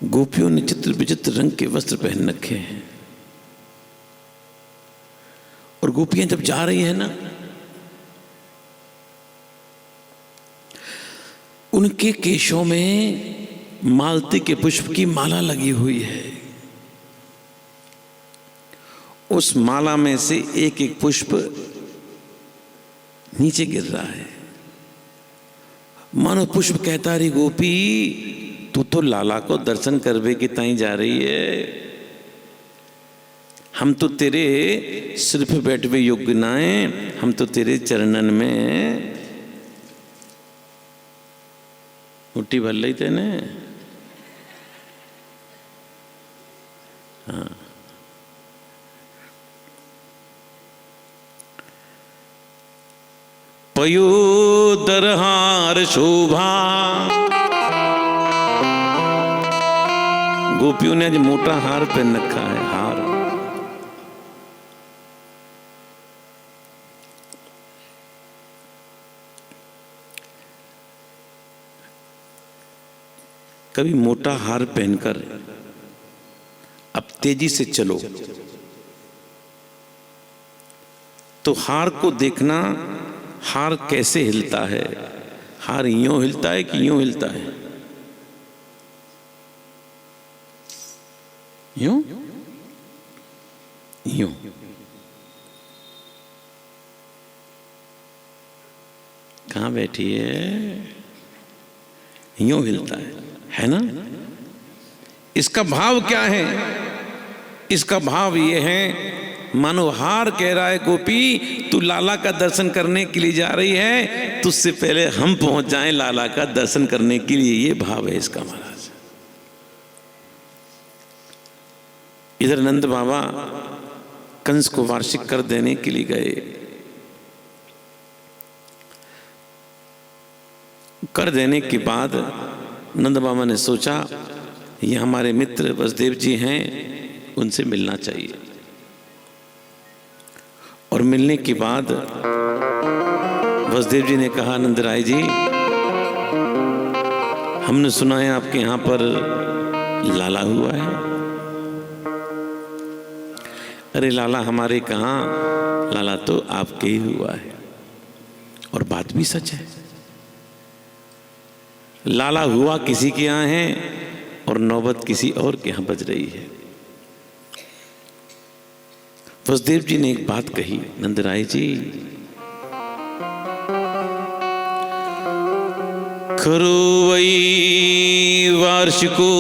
गोपियों ने चित्र विचित्र रंग के वस्त्र पहन रखे हैं और गोपियां जब जा रही है ना, उनके केशों में मालती के पुष्प की माला लगी हुई है। उस माला में से एक एक पुष्प नीचे गिर रहा है। मानो पुष्प कहता रही, गोपी तू तो लाला को दर्शन करवे की ताई जा रही है, हम तो तेरे सिर पे बैठवे योग्य नाए, हम तो तेरे चरणन में मुट्ठी भर ली तेने। हाँ, पयोदरहार शोभा। गोपियों ने आज मोटा हार पहन रखा है, हार। कभी मोटा हार पहनकर अब तेजी से चलो तो हार को देखना, हार कैसे हिलता है। हार यूं हिलता है कि यूं हिलता है? यूं यूं। कहां बैठी है? यूं हिलता है ना? इसका भाव क्या है? इसका भाव यह है, मानो हार कह रहा है, गोपी तू लाला का दर्शन करने के लिए जा रही है, तुझसे पहले हम पहुंच जाएं लाला का दर्शन करने के लिए। ये भाव है इसका महाराज। इधर नंद बाबा कंस को वार्षिक कर देने के लिए गए। कर देने के बाद नंद बाबा ने सोचा, ये हमारे मित्र वसुदेव जी हैं, उनसे मिलना चाहिए। और मिलने के बाद वसुदेव जी ने कहा, नंदराय जी हमने सुना है आपके यहां पर लाला हुआ है। अरे लाला हमारे कहां, लाला तो आपके ही हुआ है। और बात भी सच है, लाला हुआ किसी के यहां है और नौबत किसी और के यहां बज रही है। वसुदेव जी ने एक बात कही, नंदराय जी खरु वै वार्षिको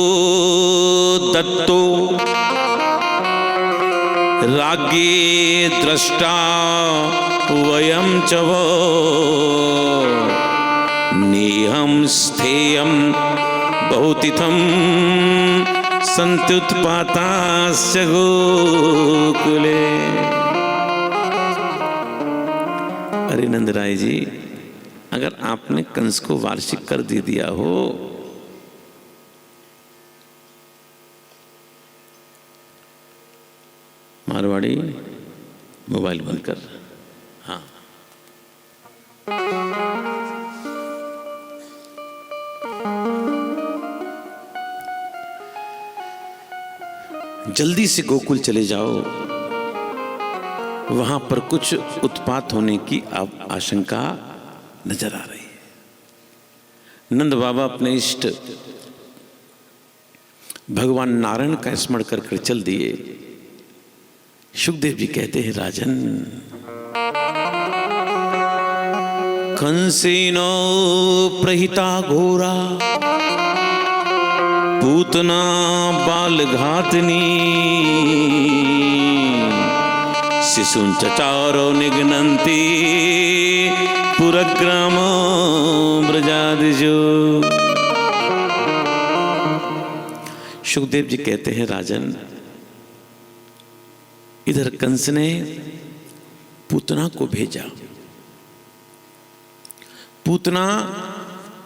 दत्तो राज्ञे दृष्टा वयं च वो नेहं स्थेयं बहुतिथं सन्तुत्पातास्य गोकुले। अरे नंदराय जी, अगर आपने कंस को वार्षिक कर दे दिया हो मारवाड़ी, मोबाइल बंद कर। हाँ, जल्दी से गोकुल चले जाओ, वहां पर कुछ उत्पात होने की आशंका नजर आ रही है। नंद बाबा अपने इष्ट भगवान नारायण का स्मरण कर चल दिए। सुखदेव जी कहते हैं, राजन कंसेनो प्रहिता घोरा पूतना बाल घातनी शिशुं चचारो निघ्नन्ति पुरग्रामो ब्रजादिजो। सुखदेव जी कहते हैं, राजन इधर कंस ने पूतना को भेजा। पूतना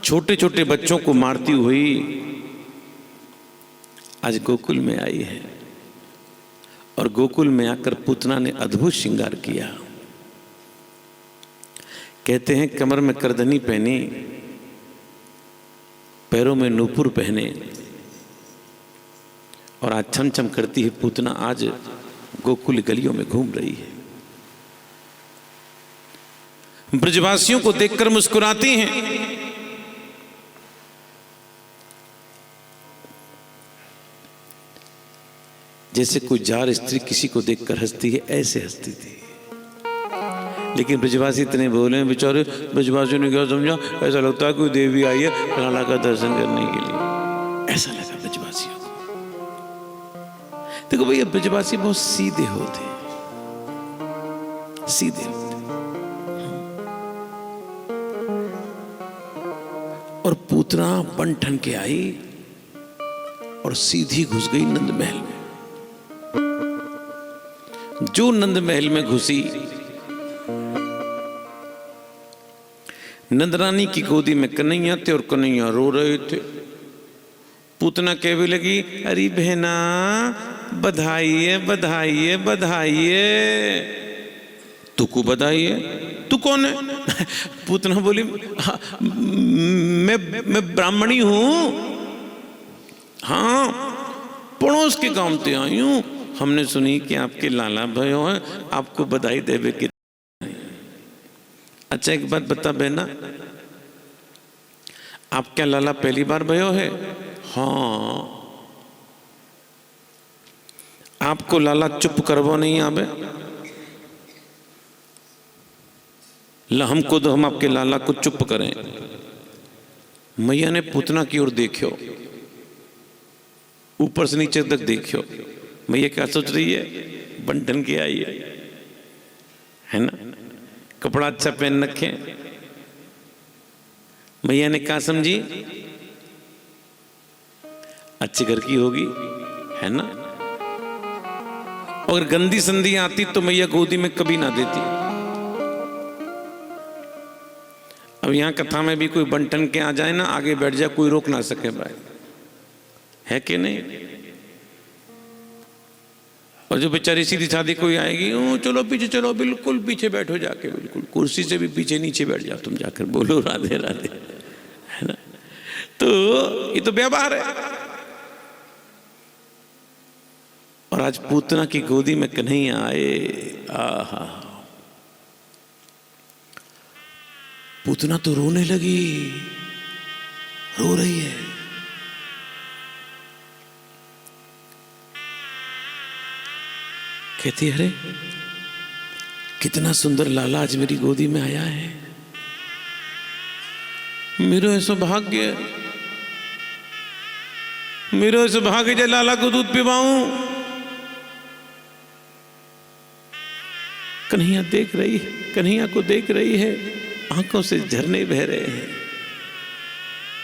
छोटे छोटे बच्चों को मारती हुई आज गोकुल में आई है। और गोकुल में आकर पूतना ने अद्भुत श्रृंगार किया। कहते हैं कमर में करधनी पहनी, पैरों में नूपुर पहने, और आज छम छम करती है पूतना, आज गोकुल गलियों में घूम रही है, ब्रजवासियों को देखकर मुस्कुराती हैं। जैसे कोई जार स्त्री किसी को देखकर हंसती है, ऐसे हंसती थी। लेकिन ब्रजवासी इतने बोले बेचारे, ब्रजवासियों ने क्या समझा, ऐसा लगता है कोई देवी आई है लाला का दर्शन करने के लिए, ऐसा लगा ब्रजवासियों को। देखो भैया, ब्रजवासी बहुत सीधे होते, सीधे होते। और पूतना बन ठन के आई और सीधी घुस गई नंद महल में। जो नंद महल में घुसी, नंदरानी की गोदी में कन्हैया थे और कन्हैया रो रहे थे। पूतना कहने लगी, अरे बहना बधाई है, बधाई है, बधाई है। तू को बधाई है? तू कौन है? पूतना बोली, मैं ब्राह्मणी हूं, हाँ, पड़ोस के गांव से आई हूं। हमने सुनी कि आपके लाला भयो हैं, आपको बधाई देवे के। अच्छा एक बात बता बहना, आप क्या लाला पहली बार भयो है? हाँ। आपको लाला चुप करवो नहीं आवे? हमको तो हम आपके लाला को चुप करें। मैया ने पूतना की ओर देखियो, ऊपर से नीचे तक देखियो। मैया क्या सोच रही है? बंटन के आई है ना, कपड़ा अच्छा पहन रखे। मैया ने कहा समझी, अच्छे घर की होगी, है ना। और गंदी संधि आती तो मैया गोदी में कभी ना देती। अब यहां कथा में भी कोई बंटन के आ जाए ना, आगे बैठ जाए, कोई रोक ना सके भाई, है कि नहीं। और जो बेचारी सीधी सादी कोई आएगी, चलो पीछे चलो, बिल्कुल पीछे बैठो जाके, बिल्कुल कुर्सी से भी पीछे नीचे बैठ जाओ तुम, जाकर बोलो राधे राधे, है ना। तो ये तो व्यवहार है। और आज पूतना की गोदी में कन्हैया आए, आहा, पूतना तो रोने लगी, रो रही है। कहती है, अरे कितना सुंदर लाला आज मेरी गोदी में आया है, मेरा सौभाग्य, मेरा सौभाग्य जो लाला को दूध पिवाऊं। कन्हैया देख रही है, कन्हैया को देख रही है, आंखों से झरने बह रहे हैं।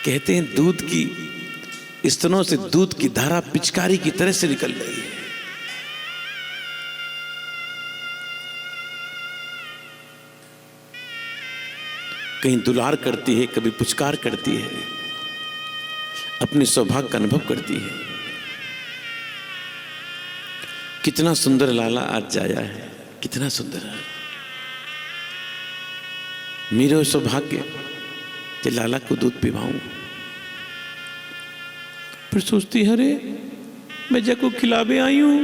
कहते हैं दूध की स्तनों से दूध की धारा पिचकारी की तरह से निकल रही है। कहीं दुलार करती है, कभी पुचकार करती है, अपने सौभाग्य का अनुभव करती है। कितना सुंदर लाला आज आया है, कितना सुंदर है। मेरा सौभाग्य कि लाला को दूध पिवाऊं। फिर सोचती है, अरे मैं जाको खिलावे आई हूं,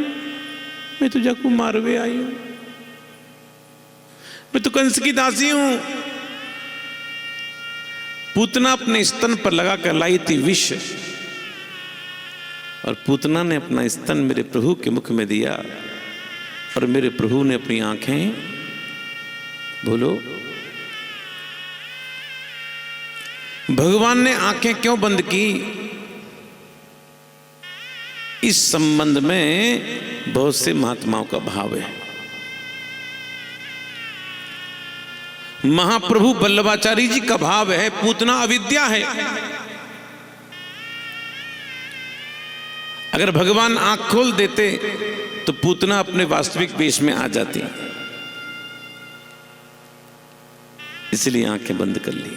मैं तो जाको मारवे आई हूं, मैं तो कंस की दासी हूं। पूतना अपने स्तन पर लगा कर लाई थी विष, और पूतना ने अपना स्तन मेरे प्रभु के मुख में दिया, और मेरे प्रभु ने अपनी आंखें, बोलो, भगवान ने आंखें क्यों बंद की? इस संबंध में बहुत से महात्माओं का भाव है। महाप्रभु वल्लभाचार्य जी का भाव है, पूतना अविद्या है। अगर भगवान आंख खोल देते तो पूतना अपने वास्तविक वेश में आ जाती, इसलिए आंखें बंद कर ली।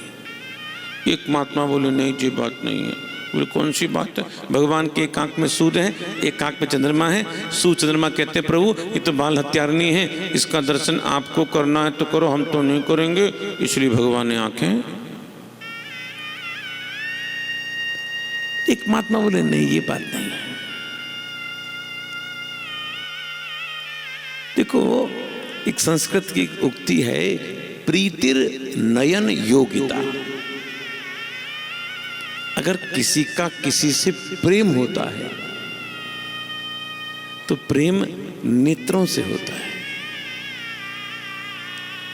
एक महात्मा बोले नहीं जी बात नहीं है। बोले कौन सी बात है? भगवान के एक आंख में सूर्य है, एक आंख में चंद्रमा है। सूर्य चंद्रमा कहते हैं प्रभु ये तो बाल हत्यारनी है, इसका दर्शन आपको करना है तो करो, हम तो नहीं करेंगे, इसलिए भगवान ने आंखें। एक महात्मा बोले नहीं ये बात नहीं है, देखो एक संस्कृत की उक्ति है, प्रीतिर नयन योगिता। अगर किसी का किसी से प्रेम होता है तो प्रेम नेत्रों से होता है।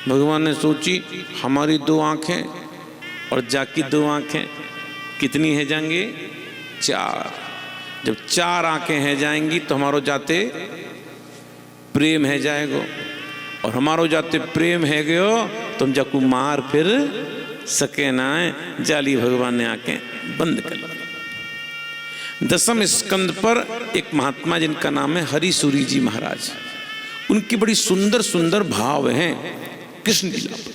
भगवान ने सोची हमारी 2 आंखें और जाकी 2 आंखें कितनी है जाएंगे? 4। जब 4 आंखें हैं जाएंगी तो हमारो जाते प्रेम है जाएगो, और हमारो जाते प्रेम है गयो तो हम जाकू मार फिर सके ना है। जाली भगवान ने आंखें बंद कर ली। 10वें स्कंद पर एक महात्मा जिनका नाम है हरिसूरी जी महाराज, उनकी बड़ी सुंदर सुंदर भाव हैं कृष्ण लीला पर।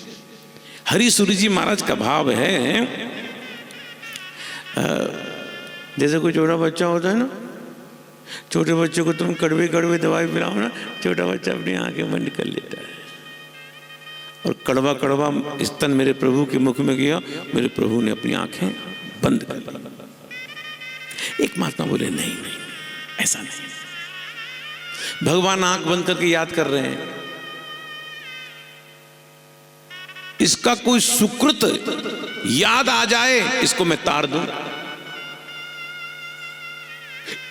हरिसूरी जी महाराज का भाव है, जैसे कोई छोटा बच्चा होता है ना, छोटे बच्चे को तुम कड़वे कड़वे दवाई पिलाओ ना, छोटा बच्चा अपनी आंखें बंद कर लेता है। और कड़वा कड़वा स्तन मेरे प्रभु के मुख में गया, मेरे प्रभु ने अपनी आंखें बंद कर दी। एक महात्मा बोले नहीं नहीं, ऐसा नहीं। भगवान आंख बंद करके याद कर रहे हैं, इसका कोई सुकृत याद आ जाए इसको मैं तार दूं।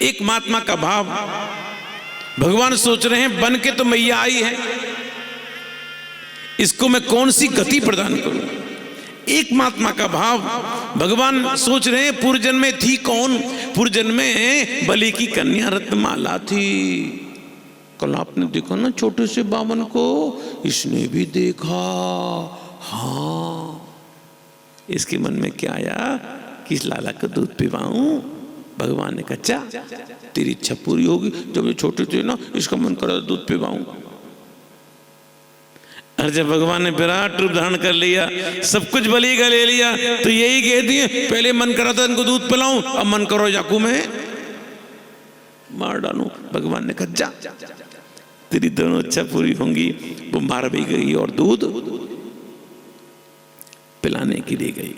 एक महात्मा का भाव, भगवान सोच रहे हैं बन के तो मैया आई है, इसको मैं कौन सी गति प्रदान करूं। एक महात्मा का भाव, भगवान सोच रहे हैं पूर्वजन्म में थी कौन, पूर्वजन्म में बलि की कन्या रत्नमाला थी। कल आपने देखा ना छोटे से बावन को, इसने भी देखा। हाँ, इसके मन में क्या आया कि इस लाला का दूध पिवाऊं। भगवान ने कहा अच्छा तेरी इच्छा पूरी होगी, जब ये छोटे थे ना इसका मन करा दूध पिवाऊं। और जब भगवान ने विराट रूप धारण कर लिया, सब कुछ बलि का ले लिया, तो यही कहती है पहले मन करा था इनको दूध पिलाऊं, अब मन करो जाकू में मार डालूं। भगवान ने कहा जा, तेरी दोनों इच्छा पूरी होंगी। वो मार भी गई और दूध पिलाने के लिए गई।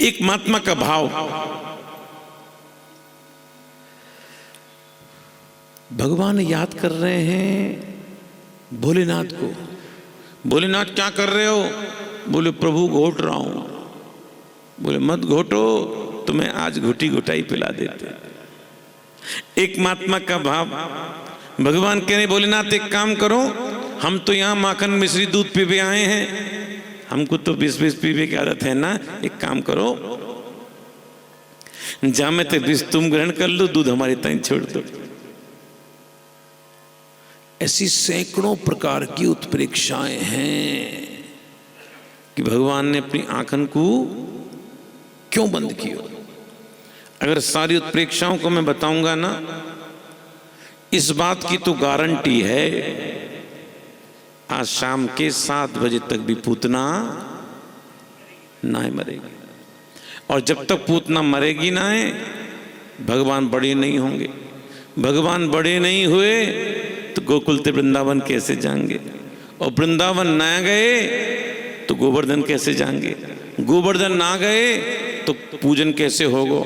एक महात्मा का भाव, भगवान याद कर रहे हैं भोलेनाथ को। भोलेनाथ क्या कर रहे हो? बोले प्रभु घोट रहा हूं। बोले मत घोटो, तुम्हें आज घुटी घुटाई पिला देते। एक महात्मा का भाव, भगवान कह रहे भोलेनाथ एक काम करो, हम तो यहां माखन मिश्री दूध पीवे आए हैं, हमको तो 20-20 पीवे की आदत है ना। एक काम करो, जामे तक 20 तुम ग्रहण कर लो, दूध हमारे ताई छोड़ दो। ऐसी सैकड़ों प्रकार की उत्प्रेक्षाएं हैं कि भगवान ने अपनी आंखन को क्यों बंद किया। अगर सारी उत्प्रेक्षाओं को मैं बताऊंगा ना, इस बात की तो गारंटी है आज शाम के 7 बजे तक भी पूतना ना मरेगी। और जब तक पूतना मरेगी ना है, भगवान बड़े नहीं होंगे। भगवान बड़े नहीं हुए तो गोकुल से वृंदावन कैसे जाएंगे, और वृंदावन ना गए तो गोवर्धन कैसे जाएंगे, गोवर्धन ना गए तो पूजन कैसे होगा,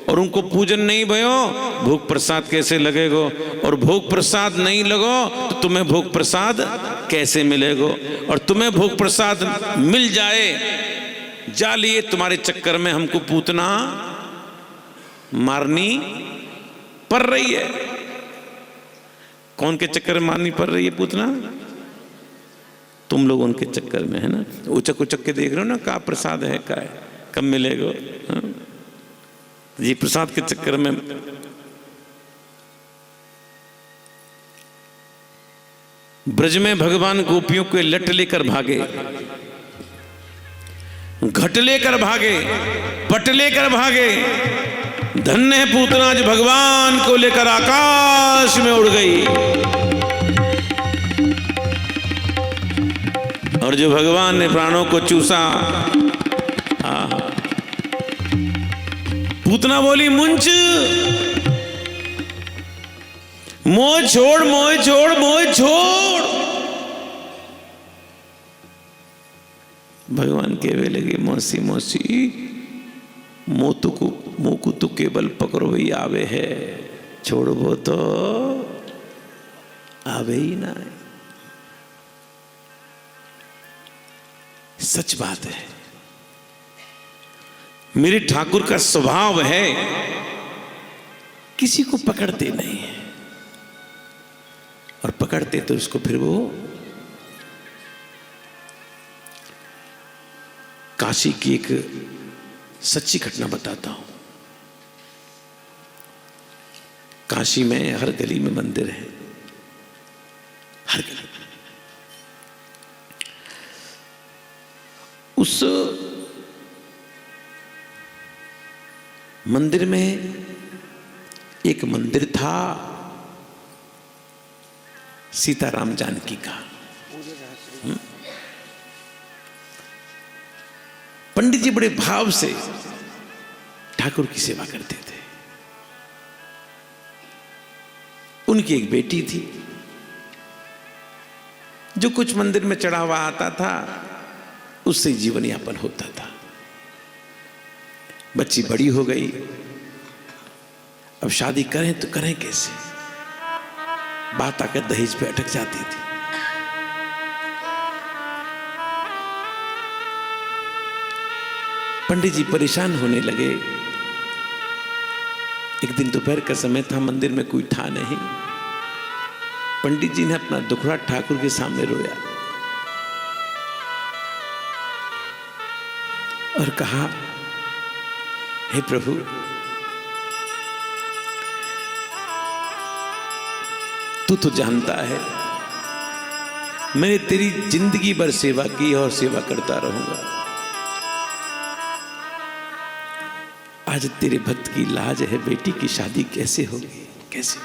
और उनको पूजन नहीं भयो भोग प्रसाद कैसे लगेगो, और भोग प्रसाद नहीं लगो तो तुम्हें भोग प्रसाद कैसे मिलेगो, और तुम्हें भोग प्रसाद मिल जाए जा लिए तुम्हारे चक्कर में हमको पूतना मारनी पड़ रही है। कौन के चक्कर में मारनी पड़ रही है पूतना? तुम लोग उनके चक्कर में है ना। उचक उचक के देख रहे हो ना, का प्रसाद है, का है, कब मिलेगा। हाँ? ये प्रसाद के चक्कर में ब्रज में भगवान गोपियों के लट लेकर भागे, घट लेकर भागे, पट लेकर भागे। धन्य है पूतना जो भगवान को लेकर आकाश में उड़ गई, और जो भगवान ने प्राणों को चूसा। पूतना बोली मुंच, मोह छोड़, मोह छोड़, मोह छोड़। भगवान कहने लगे मौसी मौसी, मोकू तो केवल पकड़ो ही आवे है, छोड़ो तो आवे ही ना है। सच बात है, मेरे ठाकुर का स्वभाव है किसी को पकड़ते नहीं है, और पकड़ते तो उसको फिर वो काशी की एक सच्ची घटना बताता हूं। काशी में हर गली में मंदिर है, हर गली में। उस मंदिर में एक मंदिर था सीताराम जानकी का। पंडित जी बड़े भाव से ठाकुर की सेवा करते थे। उनकी एक बेटी थी, जो कुछ मंदिर में चढ़ावा आता था उससे जीवन यापन होता था। बच्ची बड़ी हो गई, अब शादी करें तो करें कैसे, बात आकर दहेज पे अटक जाती थी। पंडित जी परेशान होने लगे। एक दिन दोपहर का समय था, मंदिर में कोई था नहीं। पंडित जी ने अपना दुखड़ा ठाकुर के सामने रोया और कहा, हे प्रभु, तू तो जानता है मैंने तेरी जिंदगी भर सेवा की और सेवा करता रहूंगा। आज तेरे भक्त की लाज है, बेटी की शादी कैसे होगी, कैसे?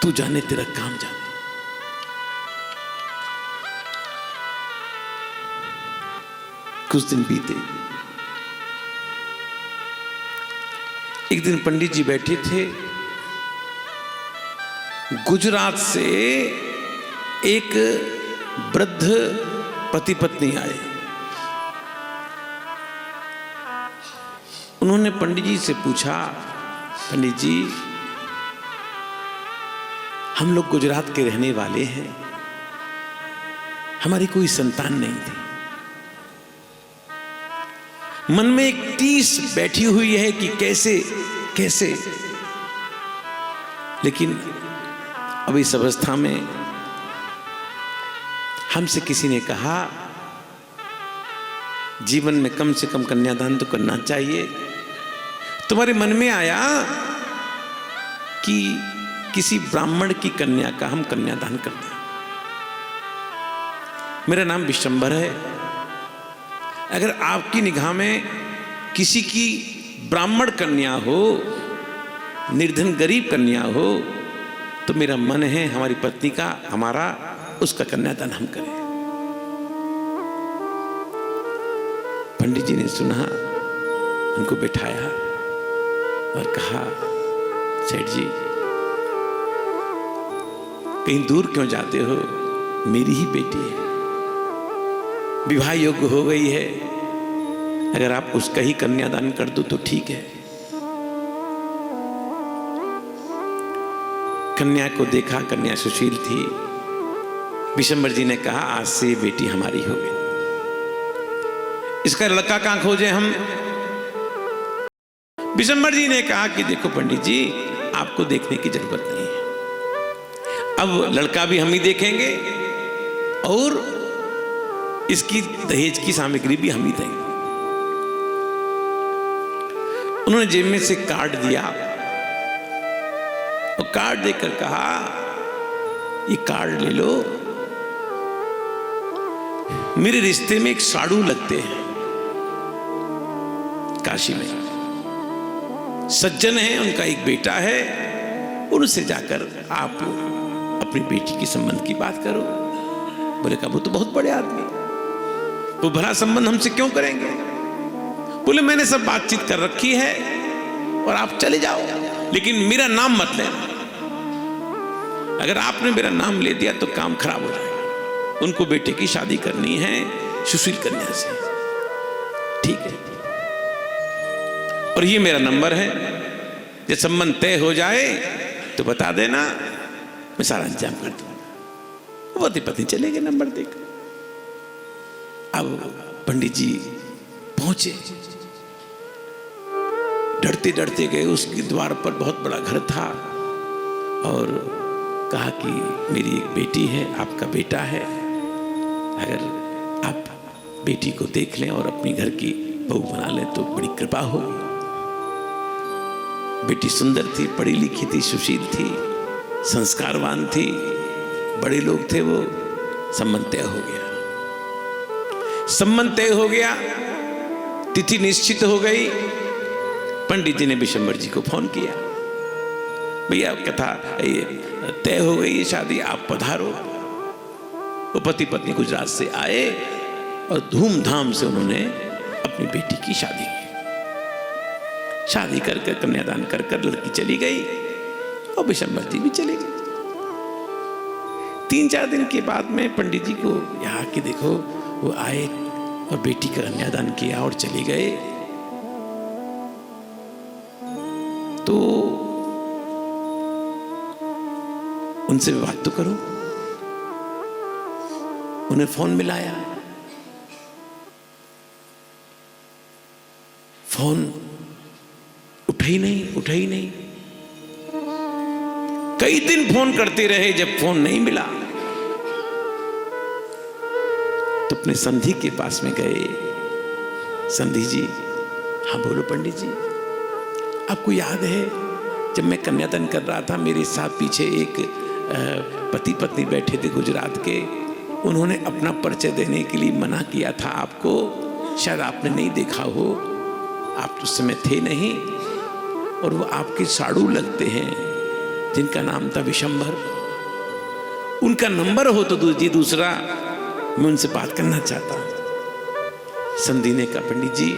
तू जाने, तेरा काम जाने। कुछ दिन बीते। एक दिन पंडित जी बैठे थे, गुजरात से एक वृद्ध पति पत्नी आए। उन्होंने पंडित जी से पूछा, पंडित जी, हम लोग गुजरात के रहने वाले हैं, हमारी कोई संतान नहीं थी। मन में एक टीस बैठी हुई है कि कैसे कैसे, लेकिन अब इस अवस्था में हमसे किसी ने कहा, जीवन में कम से कम कन्यादान तो करना चाहिए। तुम्हारे मन में आया कि किसी ब्राह्मण की कन्या का हम कन्यादान कर दें। मेरा नाम विशंबर है। अगर आपकी निगाह में किसी की ब्राह्मण कन्या हो, निर्धन गरीब कन्या हो, तो मेरा मन है हमारी पत्नी का, हमारा, उसका कन्यादान हम करें। पंडित जी ने सुना, उनको बिठाया और कहा, सेठ जी, कहीं दूर क्यों जाते हो, मेरी ही बेटी है, विवाह योग्य हो गई है, अगर आप उसका ही कन्यादान कर दो तो ठीक है। कन्या को देखा, कन्या सुशील थी। विशंबर जी ने कहा, आज से ये बेटी हमारी हो गई, इसका लड़का कहां खोजे हम? विशंबर जी ने कहा कि देखो पंडित जी, आपको देखने की जरूरत नहीं है, अब लड़का भी हम ही देखेंगे और इसकी दहेज की सामग्री भी हम ही देंगे। उन्होंने जेब में से कार्ड दिया और कार्ड देकर कहा, ये कार्ड ले लो, मेरे रिश्ते में एक साधु लगते हैं काशी में, सज्जन है, उनका एक बेटा है, उनसे जाकर आप अपनी बेटी की संबंध की बात करो। बोले कहा, वो तो बहुत बड़े आदमी, वो भला संबंध हमसे क्यों करेंगे? बोले मैंने सब बातचीत कर रखी है और आप चले जाओ, लेकिन मेरा नाम मत लेना। अगर आपने मेरा नाम ले दिया तो काम खराब हो जाएगा। उनको बेटे की शादी करनी है सुशील कन्या से, ठीक है, और ये मेरा नंबर है, जब संबंध तय हो जाए तो बता देना, मैं सारा इंतजाम कर दूंगा। वो पति चले गए नंबर देकर। अब पंडित जी पहुंचे, डरते डरते गए। उसके द्वार पर बहुत बड़ा घर था और कहा कि मेरी एक बेटी है, आपका बेटा है, अगर आप बेटी को देख लें और अपनी घर की बहू बना लें तो बड़ी कृपा होगी। बेटी सुंदर थी, पढ़ी लिखी थी, सुशील थी, संस्कारवान थी, बड़े लोग थे वो। संबंध तय हो गया, संबंध तय हो गया, तिथि निश्चित हो गई। पंडित जी ने विशंबर जी को फोन किया, भैया कथा तय हो गई है, शादी, आप पधारो। वो पति पत्नी गुजरात से आए और धूमधाम से उन्होंने अपनी बेटी की शादी की। शादी कर कर, कन्यादान कर कर लड़की चली गई और विशंबर जी भी चले गए। 3-4 दिन के बाद में पंडित जी को यहाँ कि देखो, वो आए और बेटी का कन्यादान किया और चले गए। तो उनसे बात तो करो। उन्हें फोन मिलाया, फोन उठा ही नहीं। कई दिन फोन करते रहे, जब फोन नहीं मिला तो अपने संधि के पास में गए। संधि जी, हाँ बोलो पंडित जी। आपको याद है जब मैं कन्यादान कर रहा था, मेरे साथ पीछे एक पति पत्नी बैठे थे गुजरात के, उन्होंने अपना परिचय देने के लिए मना किया था आपको, शायद आपने नहीं देखा हो, आप उस समय थे नहीं, और वो आपके साड़ू लगते हैं जिनका नाम था विशंबर। उनका नंबर हो तो जी दूसरा, मैं उनसे बात करना चाहता हूं। संधि ने कहा, पंडित जी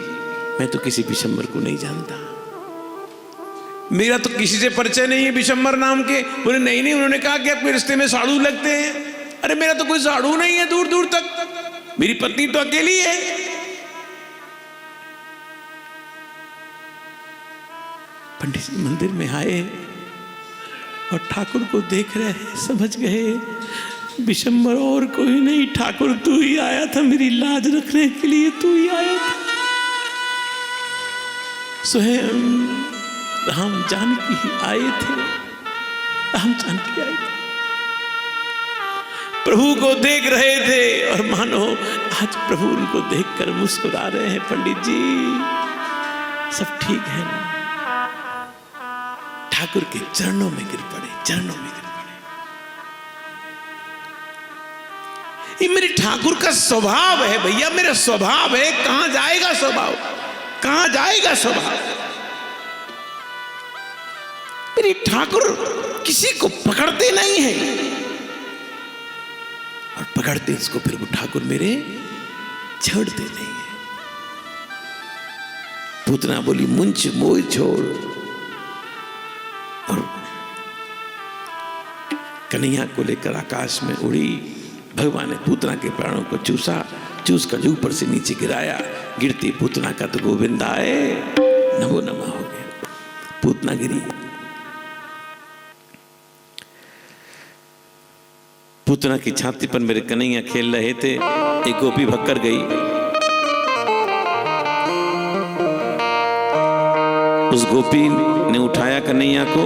मैं तो किसी विशंबर को नहीं जानता, मेरा तो किसी से परिचय नहीं है विशंबर नाम के। बोले नहीं, उन्होंने कहा कि आपके रिश्ते में साड़ू लगते हैं। अरे मेरा तो कोई साड़ू नहीं है, दूर दूर तक, मेरी पत्नी तो अकेली है। पंडित जी मंदिर में आए और ठाकुर को देख रहे, समझ गए विशंबर और कोई नहीं, ठाकुर तू ही आया था, मेरी लाज रखने के लिए तू ही आया था। स्वयं राम जानकी ही आए थे, राम जानकी आए थे, प्रभु को देख रहे थे और मानो आज प्रभु उनको देखकर मुस्कुरा रहे हैं। पंडित जी सब ठीक है ना? ठाकुर के चरणों में गिर पड़े, चरणों में गिर पड़े। ये मेरे ठाकुर का स्वभाव है भैया, मेरा स्वभाव है। कहां जाएगा स्वभाव, कहां जाएगा स्वभाव? मेरे ठाकुर किसी को पकड़ते नहीं है, और पकड़ते उसको फिर वो ठाकुर मेरे छोड़ते नहीं है। पूतना बोली मुंच मोह छोड़, और कन्हैया को लेकर आकाश में उड़ी। भगवान ने पूतना के प्राणों को चूसा, चूस कर ऊपर से नीचे गिराया। गिरती पूतना का तो गोविंदाए नमो नमः हो गया। पूतना गिरी, पूतना की छाती पर मेरे कन्हैया खेल रहे थे, एक गोपी भक्कर गई, उस गोपी ने उठाया कन्हैया को,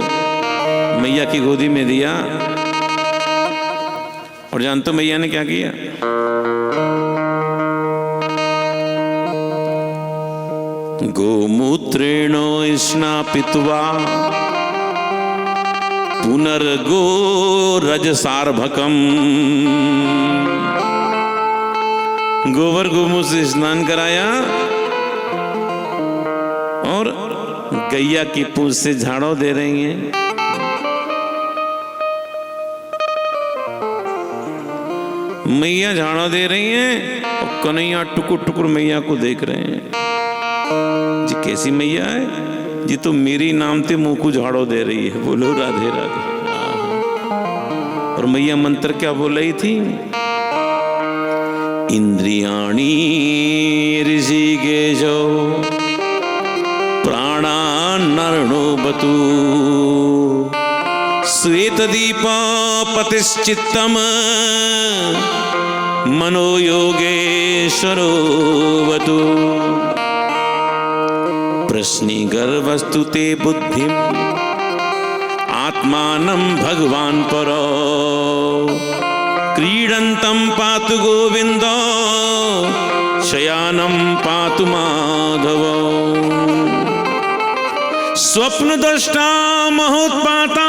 मैया की गोदी में दिया, और जानते हो मैया ने क्या किया? गोमूत्रेण स्नापित्वा पुनर्गो रजसार्भकम, गोबर गोमूत्र से स्नान कराया और गैया की पूंछ से झाड़ू दे रही हैं। मैया झाड़ू दे रही हैं और कन्हैया टुकुर टुकुर मैया को देख रहे हैं। जी कैसी मैया है जी, तो मेरी नाम ते मुंह को झाड़ू दे रही है। बोलो राधे राधे। और मैया मंत्र क्या बोल रही थी? इंद्रियाणी ऋषिकेशो प्राणान्नर्णो बतु श्वेत दीपा पतिश्चित्तम मनोयोगेश्वरोऽवतु प्रश्निगर्वस्तु ते बुद्धिम् आत्मानं भगवान् परो क्रीडन्तं पातु गोविन्दो शयानं पातु माधवो स्वप्नद्रष्टा महोत्पाता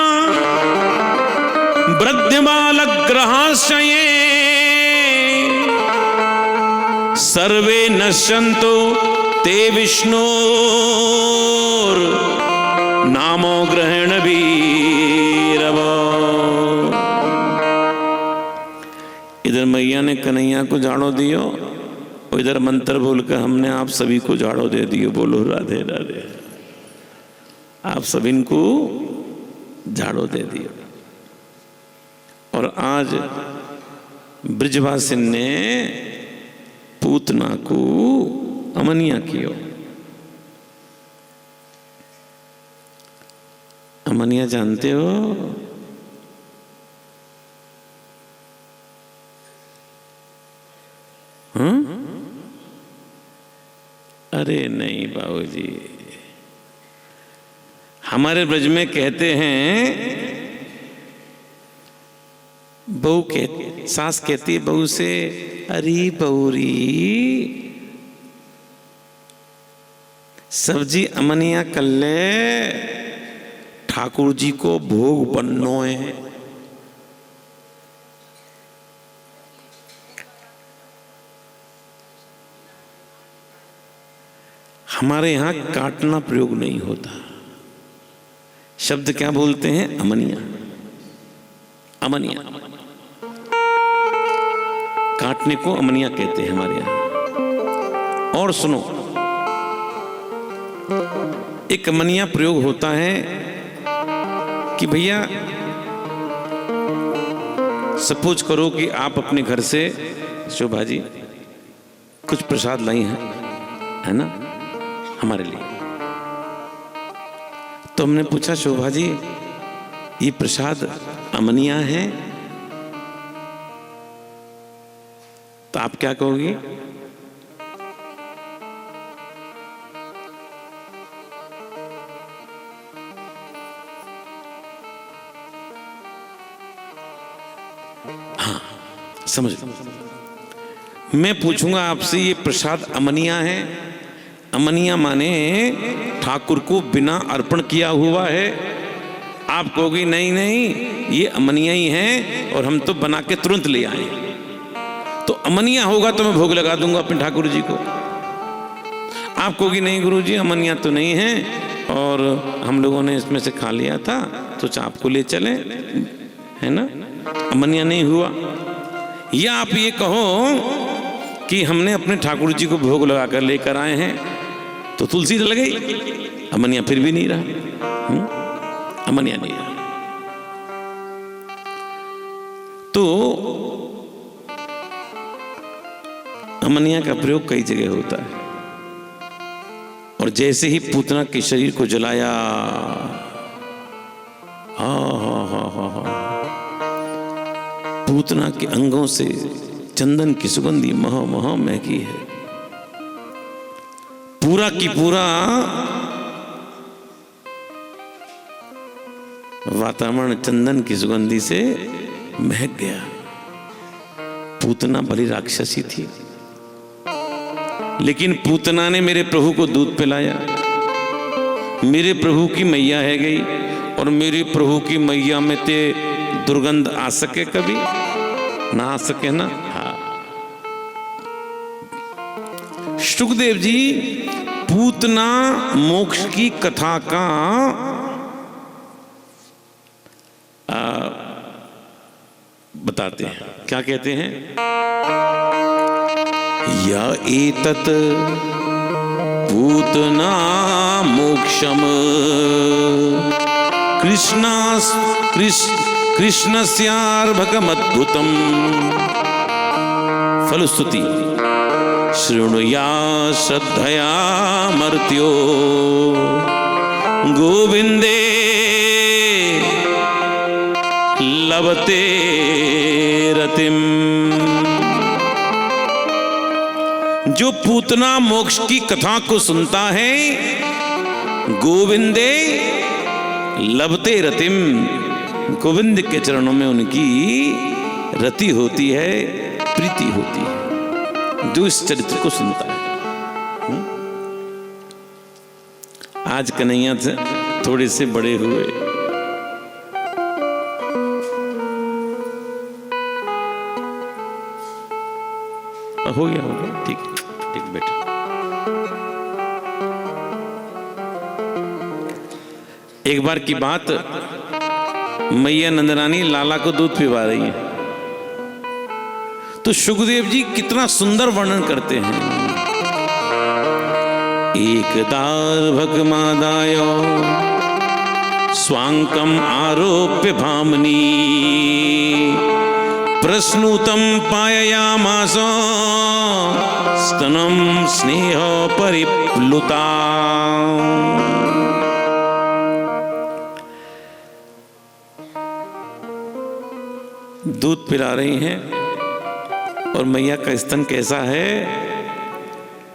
वृद्धिबालग्रहाश्च ये सर्वे नश्यन्तो ते विष्णोर्नामो ग्रहण वीरवो। इधर मैया ने कन्हैया को झाड़ो दियो और इधर मंत्र बोलकर हमने आप सभी को झाड़ो दे दियो। बोलो राधे राधे। आप सभी को झाड़ो दे दियो। और आज ब्रजवासी ने पूतना को अमनिया कियो। अमनिया जानते हो? अरे नहीं बाबूजी, हमारे ब्रज में कहते हैं, बहू कहती, सास कहती है बहू से, अरे बहुरी सब्जी अमनिया कर ले, ठाकुर जी को भोग बननो है। हमारे यहां काटना प्रयोग नहीं होता। शब्द क्या बोलते हैं? अमनिया। अमनिया, काटने को अमनिया कहते हैं हमारे यहां। और सुनो, एक अमनिया प्रयोग होता है कि भैया सपोज करो कि आप अपने घर से शोभा जी कुछ प्रसाद लाई हैं, है ना, हमारे लिए। तो हमने पूछा, शोभा जी ये प्रसाद अमनिया है, तो आप क्या कहोगी? हाँ, समझ लो। मैं पूछूंगा आपसे, ये प्रसाद अमनिया है? अमनिया माने ठाकुर को बिना अर्पण किया हुआ है। आप कहोगे नहीं नहीं, ये अमनिया ही है और हम तो बना के तुरंत ले आए। तो अमनिया होगा तो मैं भोग लगा दूंगा अपने ठाकुर जी को। आप कहोगे नहीं गुरुजी, अमनिया तो नहीं है और हम लोगों ने इसमें से खा लिया था, तो आपको ले चले, है ना, अमनिया नहीं हुआ। या आप ये कहो कि हमने अपने ठाकुर जी को भोग लगा कर लेकर आए हैं, तो तुलसी जल गई, अमनिया फिर भी नहीं रहा। अमनिया नहीं रहा। तो अमनिया का प्रयोग कई जगह होता है। और जैसे ही पूतना के शरीर को जलाया, पूतना के अंगों से चंदन की सुगंधी मह मह महकी है। पूरा की पूरा वातावरण चंदन की सुगंधी से महक गया। पूतना भली राक्षसी थी, लेकिन पूतना ने मेरे प्रभु को दूध पिलाया। मेरे प्रभु की मैया है गई, और मेरे प्रभु की मैया में ते दुर्गंध आ सके? कभी ना आ सके ना। हाँ, सुखदेव जी पूतना मोक्ष की कथा का बताते हैं। क्या कहते हैं? या एतत् पूतना मोक्षम कृष्णस्यार्भकमद्भुतम् फलस्तुति शृणुया श्रद्धया मर्त्यो गोविंदे लभते रतिम्। जो पूतना मोक्ष की कथा को सुनता है, गोविंदे लभते रतिम, गोविंद के चरणों में उनकी रति होती है, प्रीति होती है, जो इस चरित्र को सुनता है। आज कन्हैया से थोड़े से बड़े हुए, हो गया ठीक ठीक बेटा। एक बार की बात, मैया नंदरानी लाला को दूध पिला रही है, तो सुखदेव जी कितना सुंदर वर्णन करते हैं। एकदार भगमादायो स्वांकम आरोप्य भामनी, प्रश्नुतम पाययामास स्तनम स्नेह परिप्लुता। दूध पिला रही हैं और मैया का स्तन कैसा है?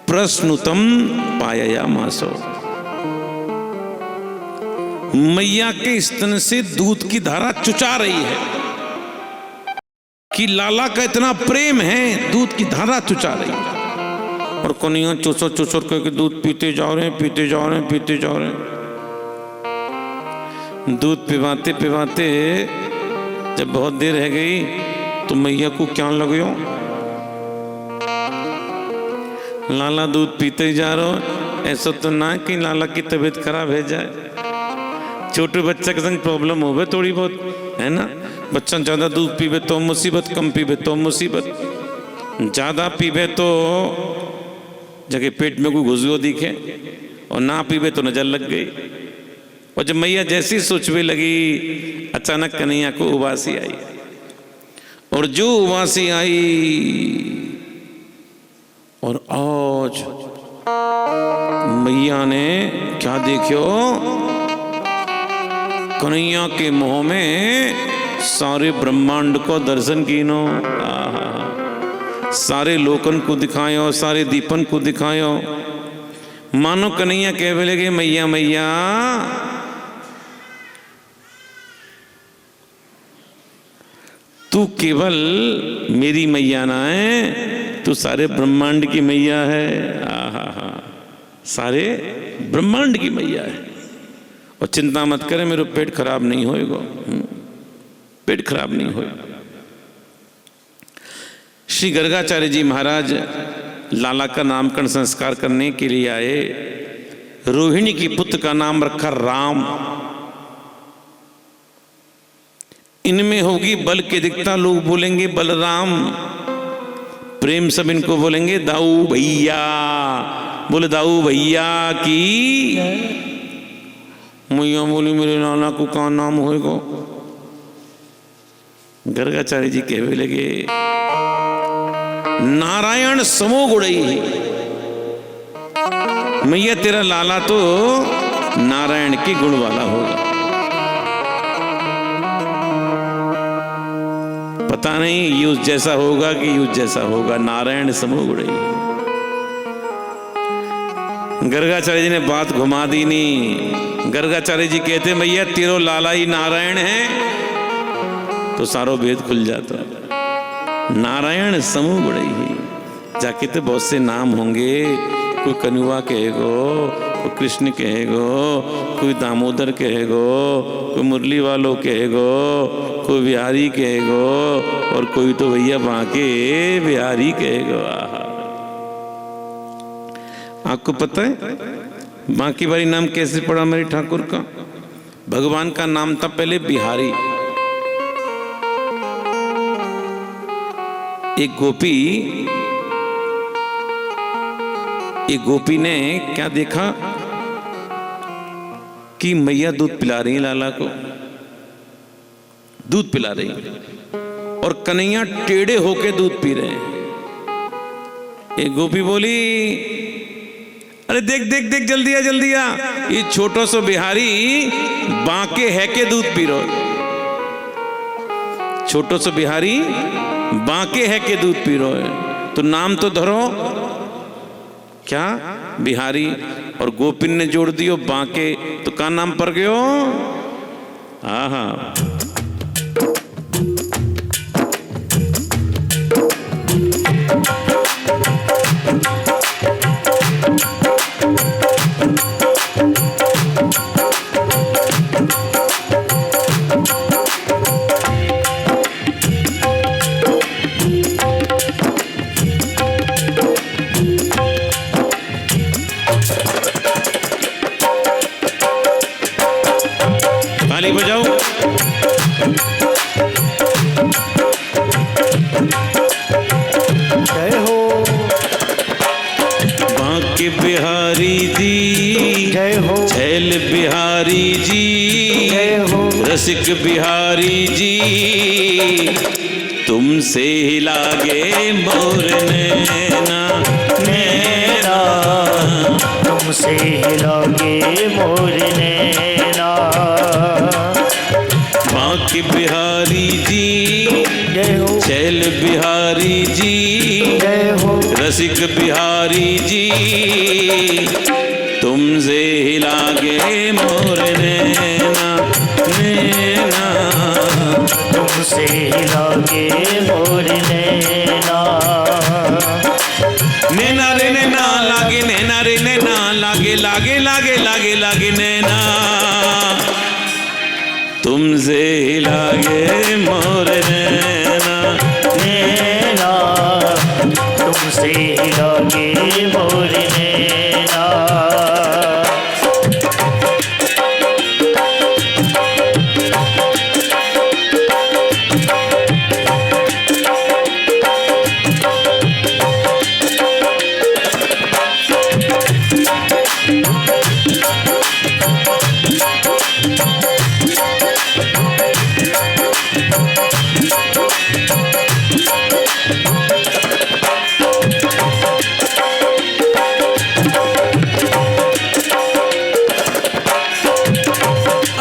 प्रश्नुतम पाययामासो, मैया के स्तन से दूध की धारा चुचा रही है कि लाला का इतना प्रेम है, दूध की धारा चुचा रही है। और कन्हैया चुसर चुसर करके दूध पीते जा रहे हैं, पीते जा रहे हैं, पीते जा रहे हैं। दूध पिवाते पिवाते जब बहुत देर रह गई तो मैया को क्या लगे, लाला दूध पीते ही जा रहे हो, ऐसा तो ना कि लाला की तबीयत खराब है जाए। छोटे बच्चे के संग प्रॉब्लम हो गए थोड़ी बहुत, है ना। बच्चा ज़्यादा दूध पीवे तो मुसीबत, कम पीवे तो मुसीबत। ज़्यादा पीवे तो जगह पेट में कोई घुसो दिखे, और ना पीवे तो नजर लग गई। और जब मैया जैसी सोचने लगी, अचानक कन्हैया को उबासी आई, और जो उबासी आई, और आज मैया ने क्या देखो, कन्हैया के मुंह में सारे ब्रह्मांड को दर्शन कीनो, सारे लोकन को दिखायो, सारे दीपन को दिखायो। मानो कन्हैया कहने लगे, मैया मैया तू केवल मेरी मैया ना है, तू सारे ब्रह्मांड की मैया है। सारे ब्रह्मांड की मैया है। और चिंता मत करें, मेरा पेट खराब नहीं होएगा, पेट खराब नहीं होएगा। श्री गर्गाचार्य जी महाराज लाला का नामकरण संस्कार करने के लिए आए। रोहिणी की पुत्र का नाम रखा राम। इनमें होगी बल की अधिकता, लोग बोलेंगे बलराम, प्रेम सब इनको बोलेंगे दाऊ भैया। बोले दाऊ भैया की। मैया बोली मेरे नाना को क्या नाम होएगा? गर्गाचार्य जी कहने लगे, नारायण समो गुणई। मैया तेरा लाला तो नारायण के गुण वाला होगा। पता नहीं यूज जैसा होगा कि यूज जैसा होगा, नारायण समो गुणई। गर्गाचार्य जी ने बात घुमा दी नहीं। गर्गाचार्य जी कहते, मैया तेरो लाला ही नारायण है, तो सारो भेद खुल जाता। नारायण समूह गुणई ही। जाके तो बहुत से नाम होंगे, कोई कनुआ कहेगो, कोई कृष्ण कहेगो, कोई दामोदर कहेगो, कोई मुरली वालों कहेगो, कोई बिहारी कहेगो, और कोई तो भैया बांके बिहारी कहेगो। आपको पता है बांकी बारी नाम कैसे पड़ा मेरे ठाकुर का? भगवान का नाम था पहले बिहारी। एक गोपी ने क्या देखा कि मैया दूध पिला रही है लाला को, दूध पिला रही है, और कन्हैया टेढ़े होके दूध पी रहे हैं। एक गोपी बोली, अरे देख देख देख, जल्दी आ जल्दी आ, ये छोटो सो बिहारी बांके है के दूध पी रहो। छोटो सो बिहारी बांके है के दूध पी रहो है, तो नाम तो धरो। क्या बिहारी और गोपिन ने जोड़ दियो बांके तो का नाम पर गयो? आहा ताली बजाओ। जय हो बांके बिहारी जी, जय हो छैल बिहारी जी, जय हो रसिक बिहारी जी, तुमसे ही लागे मोर नैना नैना, तुमसे ही लागे मोर नैना। बांके बिहारी जी, जय हो छैल बिहारी जी, जय हो रसिक बिहारी जी, तुमसे ही लागे मोर नैना नैना, तुमसे ही लागे मोर नैना। नैना रे नैना लागे, नैना रे नैना लागे, लागे लागे लागे लागे नैना, तुमसे ही लागे मोर नैना नैना, तुमसे ही लागे मोर नैना।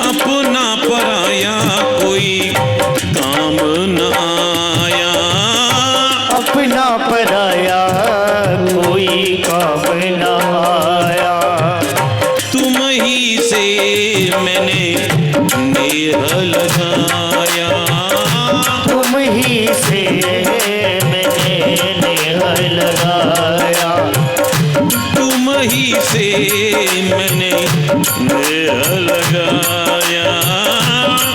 अपना पराया कोई काम न आया, अपना पराया कोई काम न आया, तुम ही से मैंने नेह लगाया, तुम ही से मैंने नेह लगाया, तुम ही से मैंने नेह लगाया,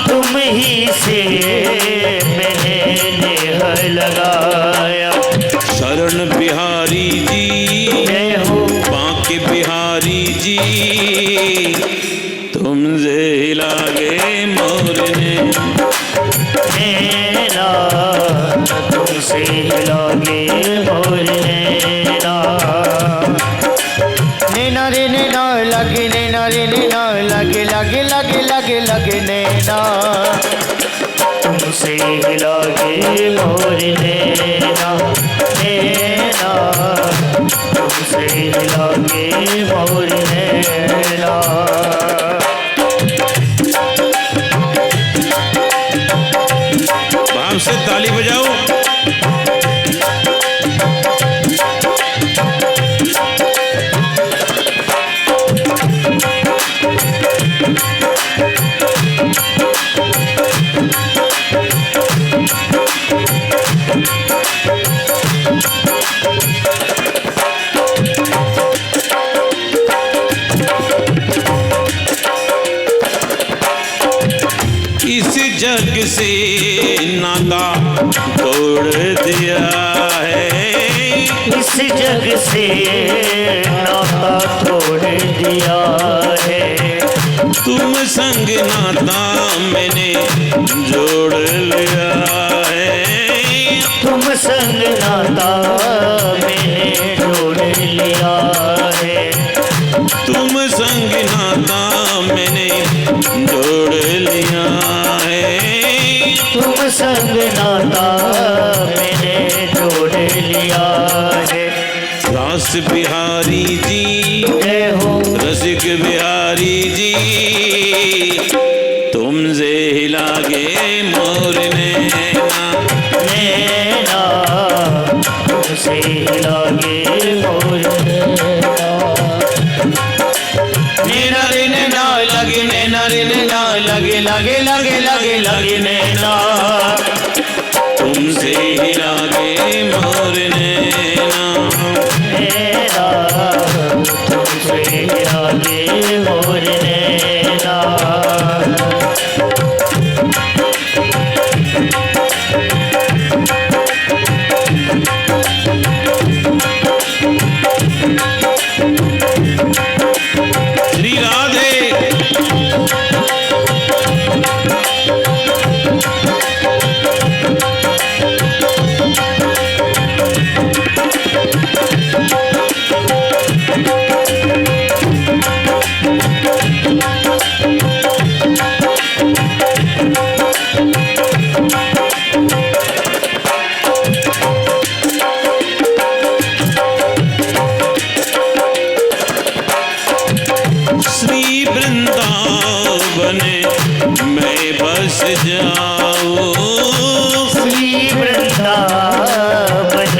तुम ही से मैंने नेह लगाया। शरण बिहारी जी, जय हो बांके बिहारी जी, तुमसे ही लागे मोर नैना तुमसे ही लागे मोर नैना। नैना रे नैना लगे, नैना रे नैना लगे, लगे लगे लगे लगे नैना, तुमसे ही लागे मोर नैना नैना, तुमसे ही लागे मोर नैना। भाव से ताली बजाओ। इस जग से नाता तोड़ दिया है, इस जग से नाता तोड़ दिया है, तुम संग नाता मैंने जोड़ लिया है, तुम संग नाता मैंने जोड़ लिया है, तुम संग नाता मैंने जोड़ लिया है, तुम संग नाता मैंने जोड़ लिया है। रास बिहारी जी, जय हो रसिक बिहारी जी, तुमसे ही लागे मोर नैना नैना, तुमसे ही लागे मोर नैना। रे नैना लगे लगे लगे लगे लगे नैना तुमसे ही लागे मोर नैना नैना तुमसे लागे मोर नैना श्री राधे। श्री वृंदावन मैं बस जाऊं, श्री वृंदावन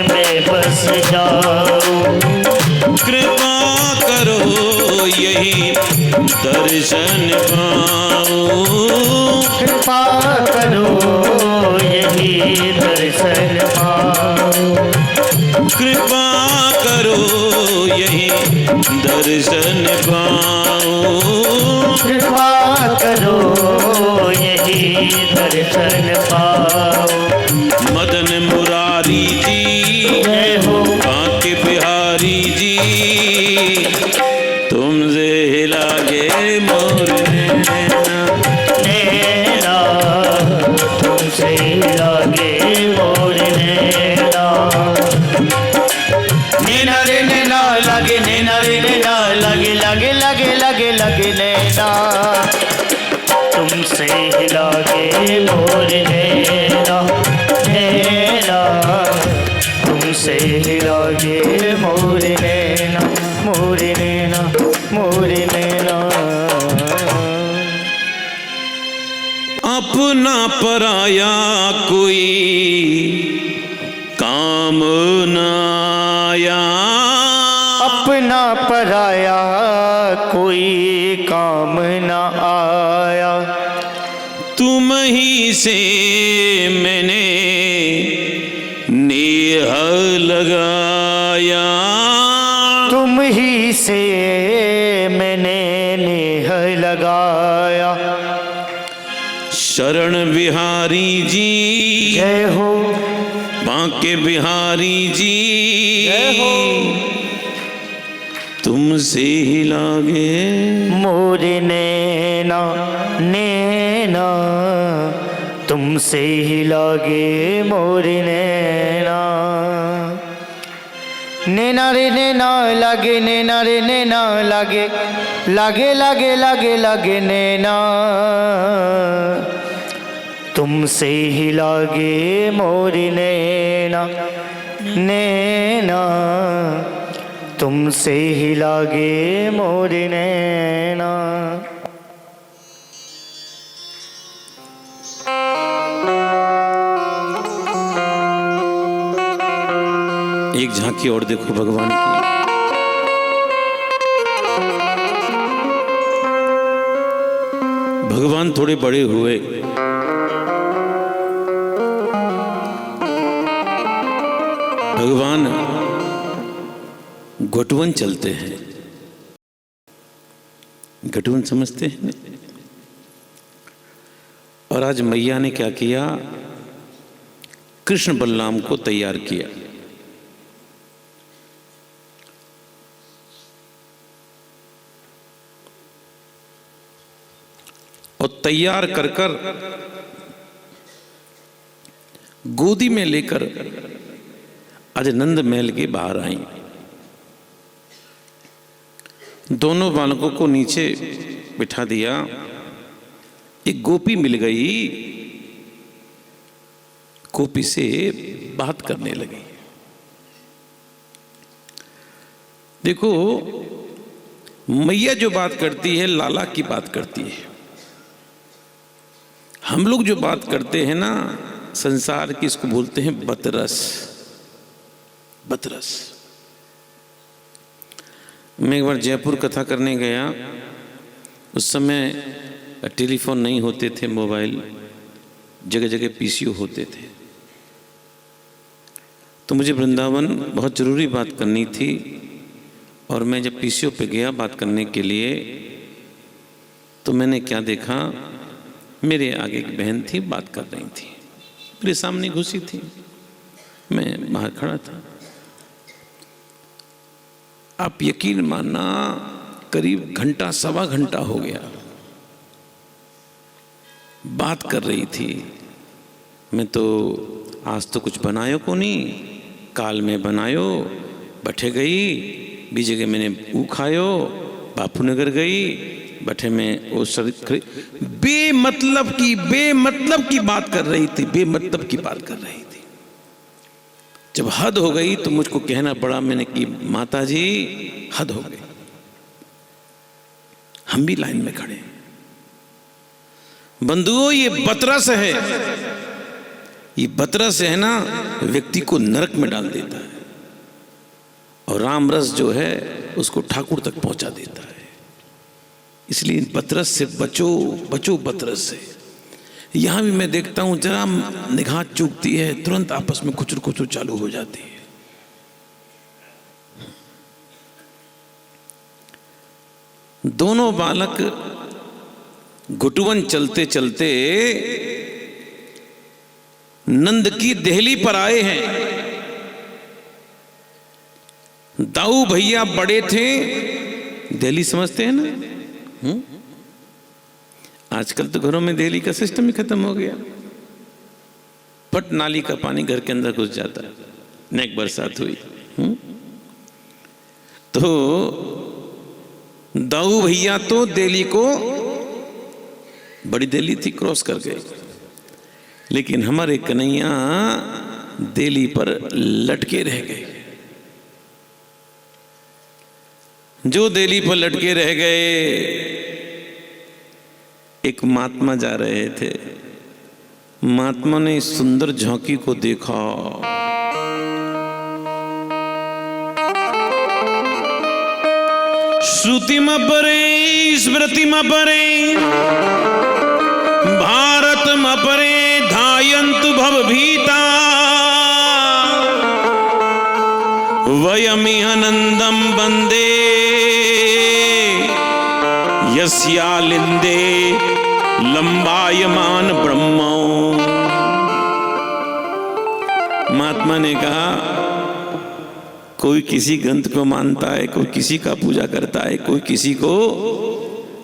में बस जाऊं, कृपा करो यही दर्शन पाऊं, कृपा करो यही दर्शन पाऊं, कृपा करो यही दर्शन पाऊं, कृपा करो यही दर्शन पाऊं। मदन मुरारी जी जय हो बांके बिहारी जी तुमसे लागे मोर नैना नैना तुमसे लागे मोर नैना नैना रे नैना लगे नैना रे नैना लगे लगे लगे लगे लगे नैना तुमसे लागे मोर नैना नैना तुमसे लागे मोर नैना मोर नैना मोर नैना अपना पराया कोई काम न आया, अपना पराया कोई काम न आया, तुम ही से मैंने नेह लगाया, तुम ही से मैंने नेह लगाया। शरण बिहारी जी जय हो बांके बिहारी जी जय हो तुमसे ही लागे मोर नैना नैना तुमसे ही लागे मोर नैना नैना रे नैना लागे नैना रे नैना लागे लागे लागे लागे लागे नैना तुमसे ही लागे मोर नैना नैना तुमसे ही लागे मोर नैना। एक झांकी और देखो भगवान की। भगवान थोड़े बड़े हुए, भगवान घटवन चलते हैं। घटवन समझते हैं? और आज मैया ने क्या किया, कृष्ण बलराम को तैयार किया। और तैयार कर कर गोदी में लेकर आज नंद महल के बाहर आई। दोनों बालकों को नीचे बिठा दिया। एक गोपी मिल गई, गोपी से बात करने लगी। देखो, मैया जो बात करती है लाला की बात करती है। हम लोग जो बात करते हैं ना संसार की, इसको बोलते हैं बतरस। बतरस। मैं एक बार जयपुर कथा करने गया उस समय टेलीफोन नहीं होते थे, मोबाइल, जगह जगह पीसीओ होते थे। तो मुझे वृंदावन बहुत ज़रूरी बात करनी थी, और मैं जब पीसीओ पे गया बात करने के लिए, तो मैंने क्या देखा, मेरे आगे एक बहन थी, बात कर रही थी, मेरे सामने घुसी थी, मैं बाहर खड़ा था। आप यकीन मानना, करीब घंटा सवा घंटा हो गया, बात कर रही थी। मैं तो आज तो कुछ बनायो को नहीं, काल में बनायो, बैठे गई, भी जगह मैंने ऊ खायो, बापू नगर गई, बैठे में वो बेमतलब की बात कर रही थी, बेमतलब की बात कर रही थी। जब हद हो गई तो मुझको कहना पड़ा, मैंने कि माता जी हद हो गई। हम भी लाइन में खड़े। बंधुओं, ये बतरस है, ये बतरस है ना, व्यक्ति को नरक में डाल देता है, और राम रस जो है उसको ठाकुर तक पहुंचा देता है। इसलिए बतरस से बचो, बचो बतरस से। यहां भी मैं देखता हूं, जरा निगाह चूकती है, तुरंत आपस में खुचर खुचर चालू हो जाती है। दोनों बालक घुटुवन चलते चलते नंद की देहली पर आए हैं। दाऊ भैया बड़े थे, देहली समझते हैं ना? आजकल तो घरों में देहली का सिस्टम ही खत्म हो गया। पट नाली का पानी घर के अंदर घुस जाता है, नेक बरसात हुई। तो दाऊ भैया तो देहली को, बड़ी देहली थी, क्रॉस कर गए, लेकिन हमारे कन्हैया देहली पर लटके रह गए। जो देहली पर लटके रह गए, एक महात्मा जा रहे थे, महात्मा ने इस सुंदर झांकी को देखा। श्रुति में परे, स्मृति में परे, भारत में परे, धायन्तु भव भीता, वयमिह नंदम वंदे यस्यालिंदे लंबायमान ब्रह्मो। महात्मा ने कहा, कोई किसी ग्रंथ को मानता है, कोई किसी का पूजा करता है, कोई किसी को,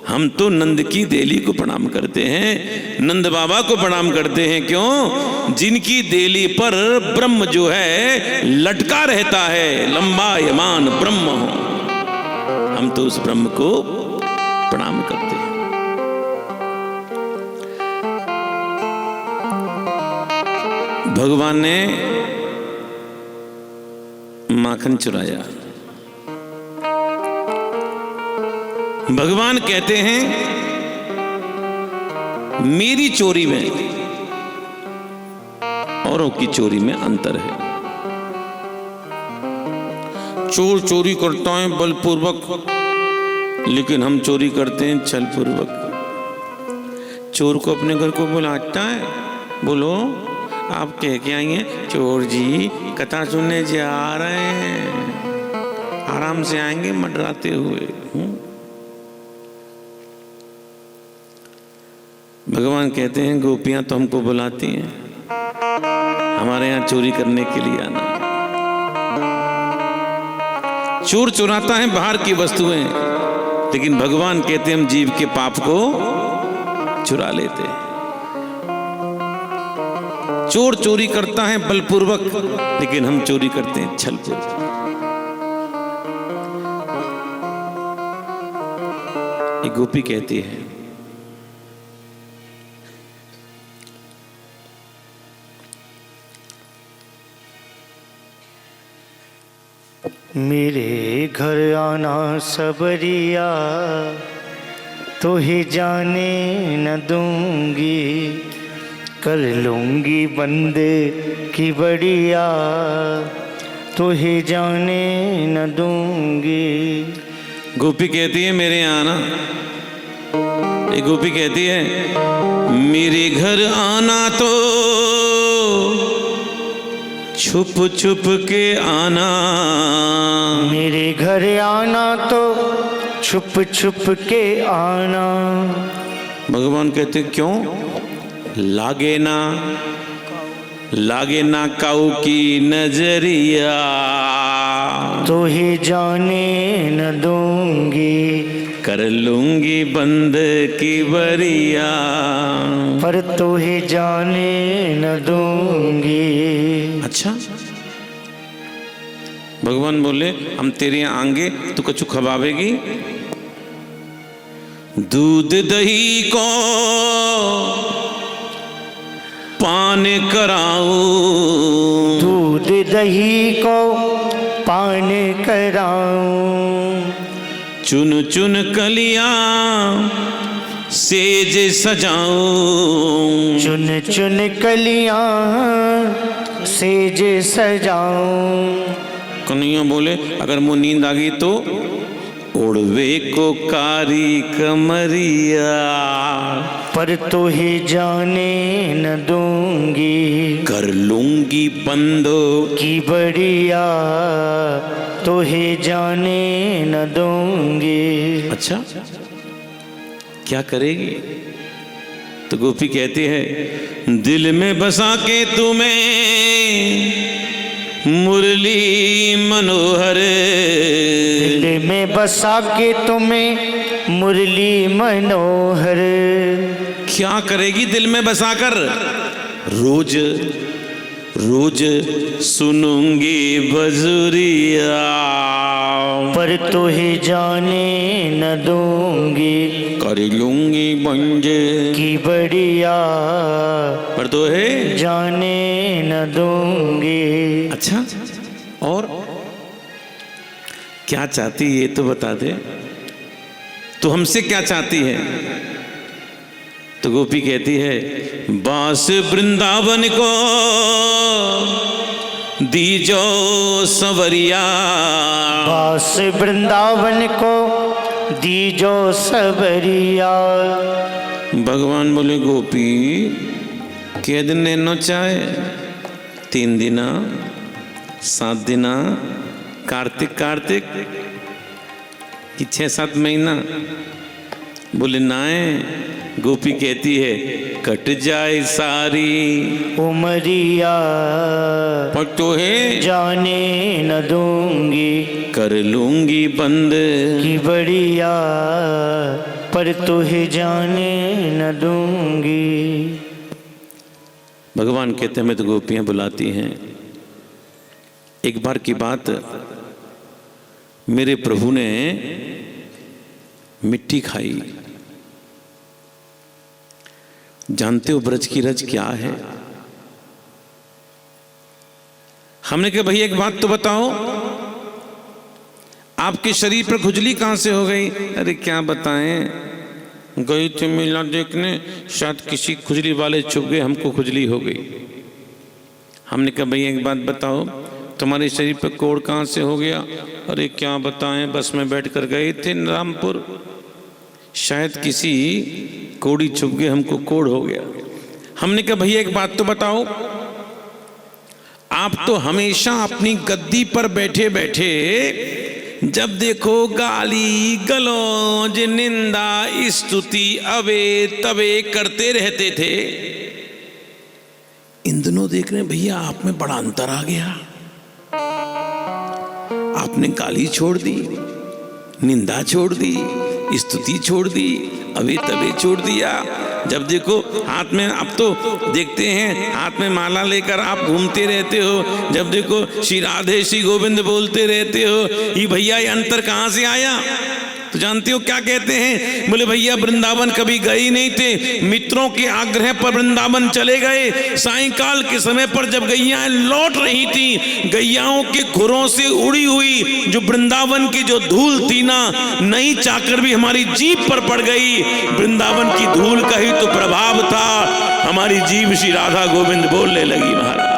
हम तो नंद की देहली को प्रणाम करते हैं, नंद बाबा को प्रणाम करते हैं। क्यों? जिनकी देहली पर ब्रह्म जो है लटका रहता है, लंबायमान ब्रह्म हो, हम तो उस ब्रह्म को प्रणाम करते हैं। भगवान ने माखन चुराया। भगवान कहते हैं, मेरी चोरी में औरों की चोरी में अंतर है। चोर चोरी करता है बलपूर्वक, लेकिन हम चोरी करते हैं छलपूर्वक। चोर को अपने घर को बुलाता है, बोलो आप कह के आई हैं, चोर जी कथा सुनने जा रहे हैं, आराम से आएंगे मंडराते हुए। भगवान कहते हैं, गोपियां तो हमको बुलाती हैं, हमारे यहाँ चोरी करने के लिए आना। चोर चुराता है बाहर की वस्तुएं, लेकिन भगवान कहते हैं हम जीव के पाप को चुरा लेते हैं। चोर चोरी करता है बलपूर्वक, लेकिन हम चोरी करते हैं छलपूर्वक। एक गोपी कहती है, मेरे घर आना सबरिया, तो ही जाने न दूंगी, कर लूंगी बंदे की बढ़िया, तो ही जाने न दूंगी। गोपी कहती है, मेरे आना एक गोपी कहती है मेरे घर आना तो छुप छुप के आना, मेरे घर आना तो छुप छुप के आना। भगवान कहते क्यों? लागे ना काऊ की नजरिया, तो ही जाने न दूंगी, कर लूंगी बंद की बरिया, पर तो ही जाने न दूंगी। अच्छा, भगवान बोले हम तेरे यहाँ आएंगे तो कछु खवावेगी? दूध दही को पान कराऊं, दूध दही को पान कराऊं, चुन चुन कलियां सेज सजाऊं, चुन चुन कलियां सेज सजाऊं। कन्हैया बोले अगर मुँह नींद आ गई तो उड़वे को कारी कमरिया, पर तो ही जाने न दूंगी, कर लूंगी बंदो की बढ़िया, तो ही जाने न दूंगी। अच्छा, क्या करेगी? तो गोपी कहती है दिल में बसा के तुम्हें मुरली मनोहर, दिल में बसा के तुम्हें मुरली मनोहर। क्या करेगी दिल में बसाकर? रोज रोज सुनूंगी बजुरिया, पर तो ही जाने न दूंगी, कर लूंगी बंज की बढ़िया, पर तो है जाने न दूंगी। अच्छा, और क्या चाहती ये तो बता दे, तो हमसे क्या चाहती है? तो गोपी कहती है बास वृंदावन को दीजो सवरिया, बास वृंदावन को दीजो सवरिया। भगवान बोले गोपी के दिन नो चाहे 3 दिन 7 दिन कार्तिक कि 6-7 महीना? बोले नाए, गोपी कहती है कट जाए सारी उमरिया, पर तो है जाने न दूंगी, कर लूंगी बंद की बढ़िया, पर तो ही जाने न दूंगी। भगवान कहते हमें तो गोपियां बुलाती हैं। एक बार की बात, मेरे प्रभु ने मिट्टी खाई। जानते हो ब्रज की रज क्या है? हमने कहा भैया एक बात तो बताओ, आपके शरीर पर खुजली कहां से हो गई? अरे क्या बताएं, गई थी मेला देखने, शायद किसी खुजली वाले छुप गए, हमको खुजली हो गई। हमने कहा भैया एक बात बताओ, तुम्हारे शरीर पर कोड़ कहाँ से हो गया? अरे क्या बताएं, बस में बैठ कर गए थे रामपुर, शायद किसी कोड़ी छुप गए, हमको कोड़ हो गया। हमने कहा भैया एक बात तो बताओ, आप तो हमेशा अपनी गद्दी पर बैठे बैठे जब देखो गाली गलौज निंदा स्तुति अवे तवे करते रहते थे। इन दिनों देख रहे भैया आप में बड़ा अंतर आ गया, आपने गाली छोड़ दी, निंदा छोड़ दी, स्तुति छोड़ दी, अवे तवे छोड़ दिया। जब देखो हाथ में, अब तो देखते हैं हाथ में माला लेकर आप घूमते रहते हो, जब देखो श्री राधे श्री गोविंद बोलते रहते हो। ये भैया ये अंतर कहाँ से आया? तो जानते हो क्या कहते हैं? बोले भैया वृंदावन कभी गए ही नहीं थे, मित्रों के आग्रह पर वृंदावन चले गए। सायंकाल के समय पर जब गैयाएं लौट रही थी, गैयाओं के खुरों से उड़ी हुई जो वृंदावन की जो धूल थी ना, नहीं चाकर भी हमारी जीभ पर पड़ गई। वृंदावन की धूल का ही तो प्रभाव था, हमारी जीभ श्री राधा गोविंद बोलने लगी महाराज।